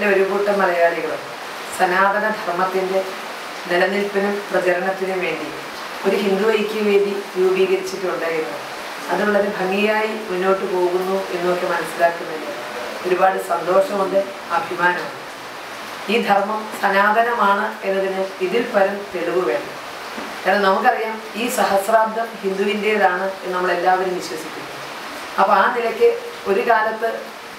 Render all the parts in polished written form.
കേരളത്തിലെ ഒരു കൂട്ടം മലയാളികൾ സനാതന ധർമ്മത്തിൻ്റെ നിലനിൽപ്പിനും പ്രചരണത്തിനും വേണ്ടി ഒരു ഹിന്ദു ഐക്യവേദി രൂപീകരിച്ചിട്ടുണ്ട് എന്ന് അത് വളരെ ഭംഗിയായി മുന്നോട്ട് പോകുന്നു എന്നൊക്കെ മനസ്സിലാക്കുന്നതിൽ ഒരുപാട് സന്തോഷമുണ്ട്, അഭിമാനമുണ്ട്. ഈ ധർമ്മം സനാതനമാണ് എന്നതിന് ഇതിൽ പരം തെളിവ് വേണം. കാരണം നമുക്കറിയാം ഈ സഹസ്രാബ്ദം ഹിന്ദുവിൻ്റേതാണ് എന്ന് നമ്മളെല്ലാവരും വിശ്വസിക്കുന്നു. അപ്പോൾ ആ നിലയ്ക്ക് ഒരു കാലത്ത്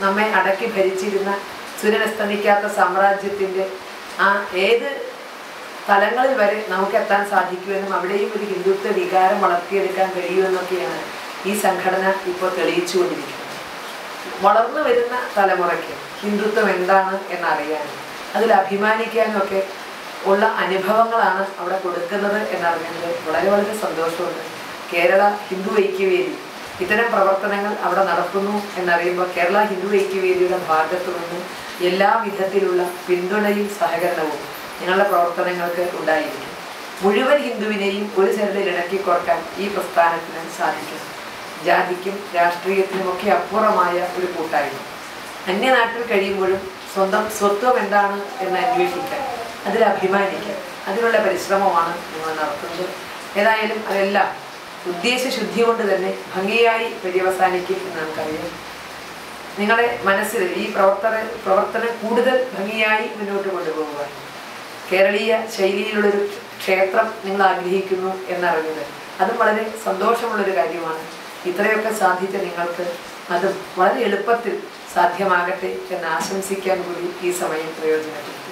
നമ്മെ അടക്കി ഭരിച്ചിരുന്ന സൂര്യനസ്തമിക്കാത്ത സാമ്രാജ്യത്തിൻ്റെ ആ ഏത് തലങ്ങളിൽ വരെ നമുക്ക് എത്താൻ സാധിക്കുമെന്നും അവിടെയും ഒരു ഹിന്ദുത്വ വികാരം വളർത്തിയെടുക്കാൻ കഴിയുമെന്നൊക്കെയാണ് ഈ സംഘടന ഇപ്പോൾ തെളിയിച്ചുകൊണ്ടിരിക്കുന്നത്. വളർന്നു വരുന്ന തലമുറയ്ക്ക് ഹിന്ദുത്വം എന്താണ് എന്നറിയാനും അതിൽ അഭിമാനിക്കാനും ഒക്കെ ഉള്ള അനുഭവങ്ങളാണ് അവിടെ കൊടുക്കുന്നത് എന്നറിഞ്ഞതിൽ വളരെ വളരെ സന്തോഷമുണ്ട്. കേരള ഹിന്ദു ഐക്യവേദി ഇത്തരം പ്രവർത്തനങ്ങൾ അവിടെ നടത്തുന്നു എന്നറിയുമ്പോൾ കേരള ഹിന്ദു ഐക്യവേദിയുടെ ഭാഗത്തു നിന്ന് എല്ലാ വിധത്തിലുള്ള പിന്തുണയും സഹകരണവും നിങ്ങളുടെ പ്രവർത്തനങ്ങൾക്ക് ഉണ്ടായിരിക്കും. മുഴുവൻ ഹിന്ദുവിനെയും ഒരു ചരടിൽ ഇണക്കിക്കൊടുക്കാൻ ഈ പ്രസ്ഥാനത്തിന് സാധിക്കും. ജാതിക്കും രാഷ്ട്രീയത്തിനുമൊക്കെ അപ്പുറമായ ഒരു കൂട്ടായ്മ. അന്യനാട്ടിൽ കഴിയുമ്പോഴും സ്വന്തം സ്വത്വം എന്താണ് എന്ന് അന്വേഷിക്കാൻ, അതിൽ അഭിമാനിക്കാൻ, അതിനുള്ള പരിശ്രമമാണ് നിങ്ങൾ നടത്തുന്നത്. ഏതായാലും അതെല്ലാം ഉദ്ദേശശുദ്ധി കൊണ്ട് തന്നെ ഭംഗിയായി പര്യവസാനിക്കും എന്ന് നമുക്കറിയാം. നിങ്ങളുടെ മനസ്സിൽ ഈ പ്രവർത്തനം കൂടുതൽ ഭംഗിയായി മുന്നോട്ട് കൊണ്ടുപോകുവാൻ കേരളീയ ശൈലിയിലുള്ളൊരു ക്ഷേത്രം നിങ്ങൾ ആഗ്രഹിക്കുന്നു എന്നറിഞ്ഞത് അതും വളരെ സന്തോഷമുള്ളൊരു കാര്യമാണ്. ഇത്രയൊക്കെ സാധിച്ച നിങ്ങൾക്ക് അതും വളരെ എളുപ്പത്തിൽ സാധ്യമാകട്ടെ എന്ന് ആശംസിക്കാൻ കൂടി ഈ സമയം പ്രയോജനപ്പെടും.